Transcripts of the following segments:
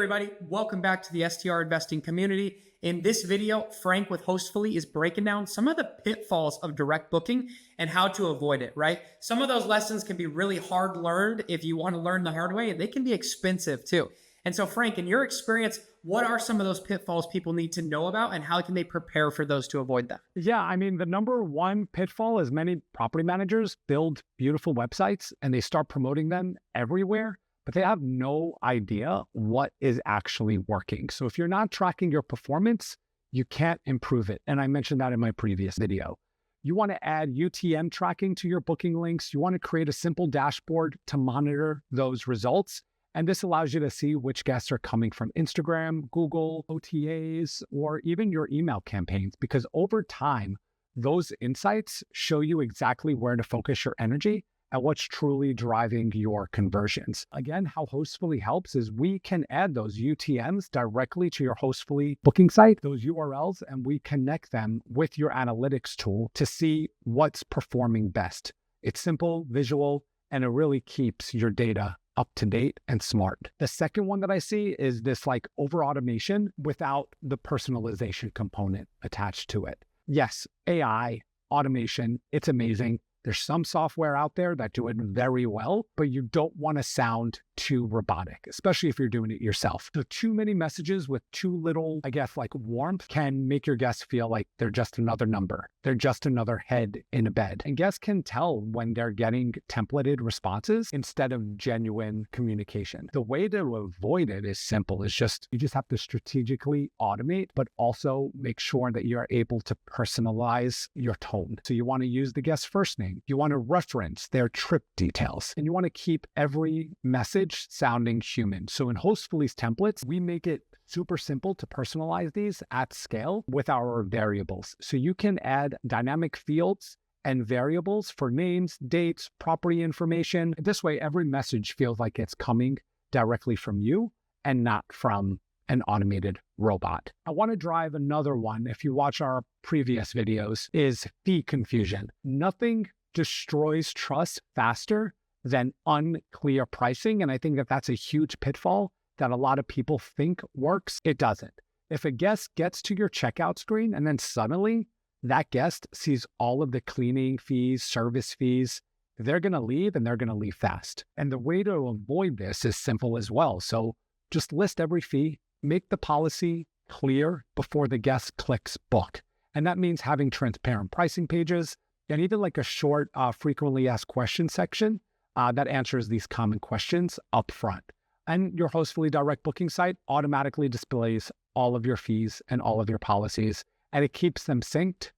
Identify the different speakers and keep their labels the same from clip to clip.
Speaker 1: everybody, welcome back to the STR investing community. In this video, Frank with Hostfully is breaking down some of the pitfalls of direct booking and how to avoid it, right? Some of those lessons can be really hard learned if you want to learn the hard way, and they can be expensive too. And so Frank, in your experience, what are some of those pitfalls people need to know about and how can they prepare for those to avoid them?
Speaker 2: Yeah, I mean, the number one pitfall is many property managers build beautiful websites and they start promoting them everywhere, but they have no idea what is actually working. So if you're not tracking your performance, you can't improve it. And I mentioned that in my previous video. You want to add UTM tracking to your booking links. You want to create a simple dashboard to monitor those results. And this allows you to see which guests are coming from Instagram, Google, OTAs, or even your email campaigns, because over time, those insights show you exactly where to focus your energy and what's truly driving your conversions. Again, how Hostfully helps is we can add those UTMs directly to your Hostfully booking site, those URLs, and we connect them with your analytics tool to see what's performing best. It's simple, visual, and it really keeps your data up to date and smart. The second one that I see is this like over automation without the personalization component attached to it. Yes, AI, automation, it's amazing. There's some software out there that do it very well, but you don't want to sound too robotic, especially if you're doing it yourself. So too many messages with too little, I guess, like warmth can make your guests feel like they're just another number. They're just another head in a bed. And guests can tell when they're getting templated responses instead of genuine communication. The way to avoid it is simple. It's just, you just have to strategically automate, but also make sure that you're able to personalize your tone. So you want to use the guest's first name. You want to reference their trip details, and you want to keep every message sounding human. So in Hostfully's templates, we make it super simple to personalize these at scale with our variables. So you can add dynamic fields and variables for names, dates, property information. This way, every message feels like it's coming directly from you and not from an automated robot. I want to drive another one, if you watch our previous videos, is fee confusion. Nothing destroys trust faster than unclear pricing. And I think that that's a huge pitfall that a lot of people think works. It doesn't. If a guest gets to your checkout screen and then suddenly that guest sees all of the cleaning fees, service fees, they're going to leave and they're going to leave fast. And the way to avoid this is simple as well. So just list every fee, make the policy clear before the guest clicks book. And that means having transparent pricing pages and even like a short frequently asked questions section that answers these common questions up front. And your Hostfully direct booking site automatically displays all of your fees and all of your policies, and it keeps them synced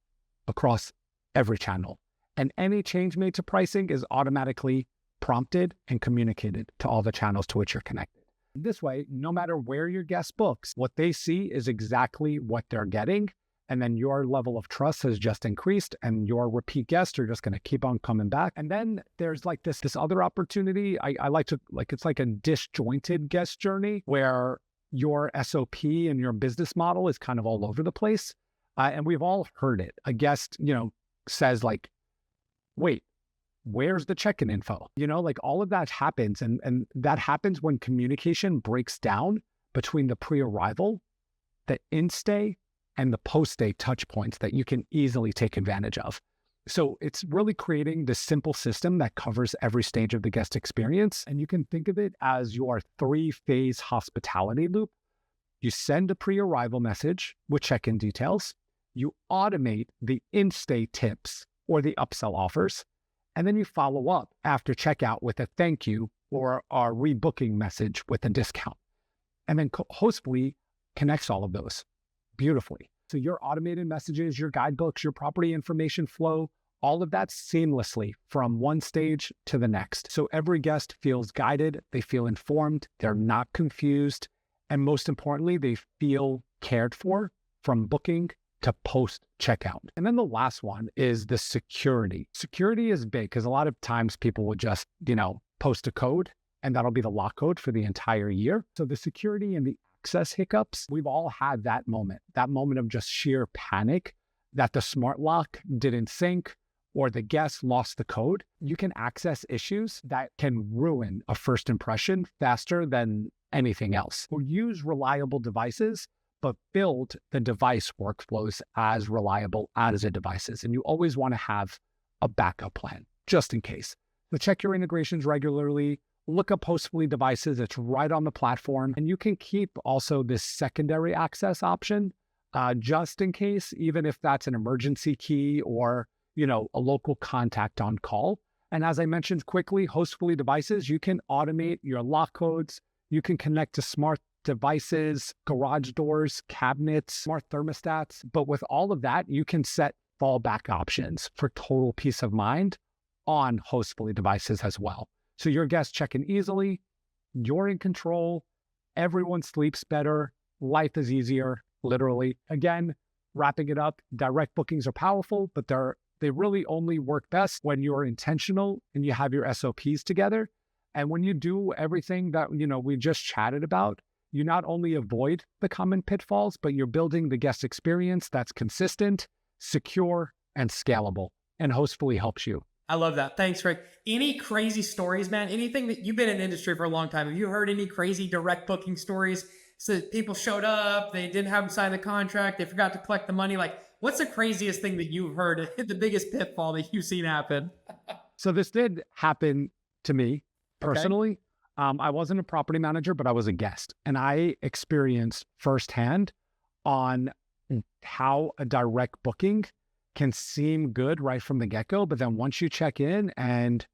Speaker 2: across every channel. And any change made to pricing is automatically prompted and communicated to all the channels to which you're connected. This way, no matter where your guest books, what they see is exactly what they're getting. And then your level of trust has just increased and your repeat guests are just going to keep on coming back. And then there's like this other opportunity. I like to, like, it's like a disjointed guest journey where your SOP and your business model is kind of all over the place. And we've all heard it. A guest, says like, wait, where's the check-in info? Like all of that happens. And that happens when communication breaks down between the pre-arrival, the in-stay, and the post-stay touch points that you can easily take advantage of. So it's really creating this simple system that covers every stage of the guest experience. And you can think of it as your 3-phase hospitality loop. You send a pre-arrival message with check-in details. You automate the in-stay tips or the upsell offers. And then you follow up after checkout with a thank you or a rebooking message with a discount. And then Hostfully connects all of those beautifully. So your automated messages, your guidebooks, your property information flow, all of that seamlessly from one stage to the next. So every guest feels guided, they feel informed, they're not confused, and most importantly, they feel cared for from booking to post-checkout. And then the last one is the security. Security is big because a lot of times people will just, post a code and that'll be the lock code for the entire year. So the security and the access hiccups, we've all had that moment of just sheer panic that the smart lock didn't sync or the guest lost the code. You can access issues that can ruin a first impression faster than anything else. We'll use reliable devices, but build the device workflows as reliable as the devices. And you always want to have a backup plan just in case. So check your integrations regularly. Look up Hostfully devices. It's right on the platform. And you can keep also this secondary access option just in case, even if that's an emergency key or, a local contact on call. And as I mentioned quickly, Hostfully devices, you can automate your lock codes. You can connect to smart devices, garage doors, cabinets, smart thermostats. But with all of that, you can set fallback options for total peace of mind on Hostfully devices as well. So your guests check in easily, you're in control, everyone sleeps better, life is easier, literally. Again, wrapping it up, direct bookings are powerful, but they really only work best when you're intentional and you have your SOPs together. And when you do everything that, we just chatted about, you not only avoid the common pitfalls, but you're building the guest experience that's consistent, secure, and scalable. And Hostfully helps you.
Speaker 1: I love that. Thanks, Frank. Any crazy stories, man? Anything that you've been in the industry for a long time? Have you heard any crazy direct booking stories? So people showed up, they didn't have them sign the contract, they forgot to collect the money. Like, what's the craziest thing that you've heard, the biggest pitfall that you've seen happen?
Speaker 2: So this did happen to me personally. Okay. I wasn't a property manager, but I was a guest. And I experienced firsthand on how a direct booking can seem good right from the get-go. But then once you check in and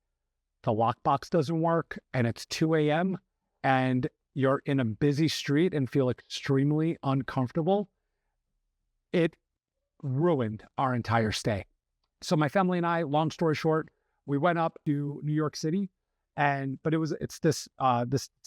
Speaker 2: the lockbox doesn't work and it's 2 a.m. and you're in a busy street and feel extremely uncomfortable, it ruined our entire stay. So my family and I, long story short, we went up to New York City, but it's this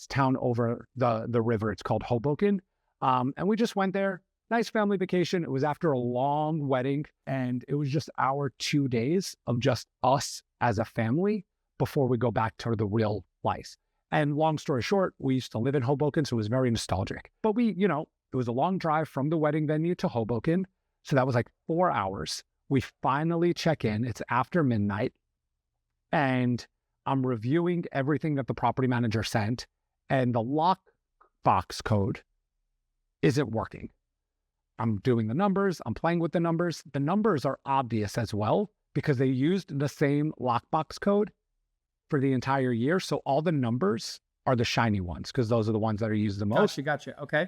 Speaker 2: town over the river. It's called Hoboken, and we just went there. Nice family vacation. It was after a long wedding, and it was just our 2 days of just us as a family before we go back to the real life. And long story short, we used to live in Hoboken, so it was very nostalgic. But it was a long drive from the wedding venue to Hoboken. So that was like 4 hours. We finally check in. It's after midnight. And I'm reviewing everything that the property manager sent. And the lockbox code isn't working. I'm doing the numbers. I'm playing with the numbers. The numbers are obvious as well because they used the same lockbox code for the entire year. So all the numbers are the shiny ones because those are the ones that are used the most.
Speaker 1: Gotcha. Okay.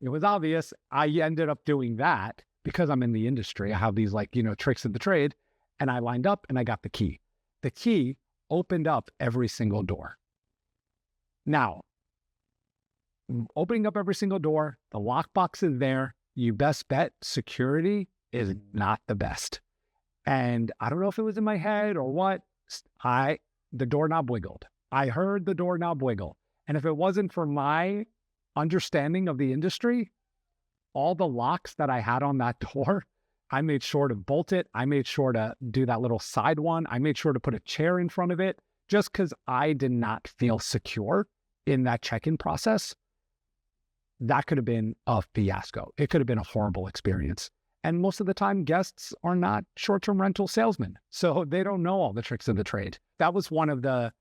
Speaker 2: It was obvious. I ended up doing that because I'm in the industry. I have these tricks of the trade, and I lined up and I got the key. The key opened up every single door. Now, opening up every single door, the lockbox is there. You best bet security is not the best. And I don't know if it was in my head or what. The doorknob wiggled. I heard the doorknob wiggle. And if it wasn't for my understanding of the industry, all the locks that I had on that door, I made sure to bolt it. I made sure to do that little side one. I made sure to put a chair in front of it just because I did not feel secure in that check-in process. That could have been a fiasco. It could have been a horrible experience. And most of the time, guests are not short-term rental salesmen, so they don't know all the tricks of the trade. That was one of the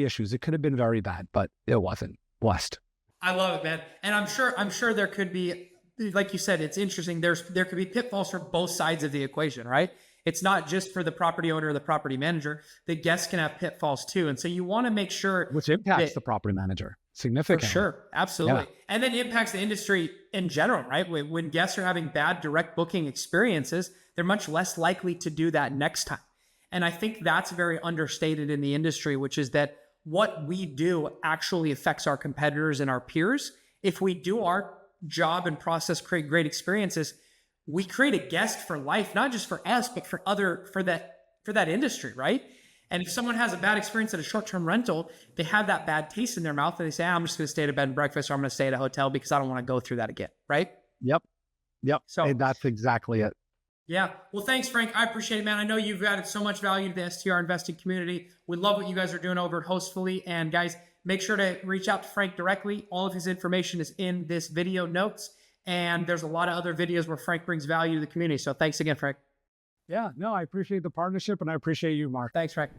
Speaker 2: issues. It could have been very bad, but it wasn't. Blessed.
Speaker 1: I love it, man. And I'm sure there could be, like you said, it's interesting. There could be pitfalls for both sides of the equation, right? It's not just for the property owner or the property manager. The guests can have pitfalls too. And so you want to make sure,
Speaker 2: which impacts the property manager significantly.
Speaker 1: For sure. Absolutely.
Speaker 2: Yeah.
Speaker 1: And then impacts the industry in general, right? When guests are having bad direct booking experiences, they're much less likely to do that next time. And I think that's very understated in the industry, which is that what we do actually affects our competitors and our peers. If we do our job and process, create great experiences, we create a guest for life, not just for us, but for that industry, right? And if someone has a bad experience at a short-term rental, they have that bad taste in their mouth and they say, I'm just going to stay at a bed and breakfast, or I'm going to stay at a hotel because I don't want to go through that again, right?
Speaker 2: Yep.
Speaker 1: So
Speaker 2: and that's exactly it.
Speaker 1: Yeah. Well, thanks, Frank. I appreciate it, man. I know you've added so much value to the STR investing community. We love what you guys are doing over at Hostfully. And guys, make sure to reach out to Frank directly. All of his information is in this video notes. And there's a lot of other videos where Frank brings value to the community. So thanks again, Frank.
Speaker 2: Yeah, no, I appreciate the partnership and I appreciate you, Mark.
Speaker 1: Thanks, Frank.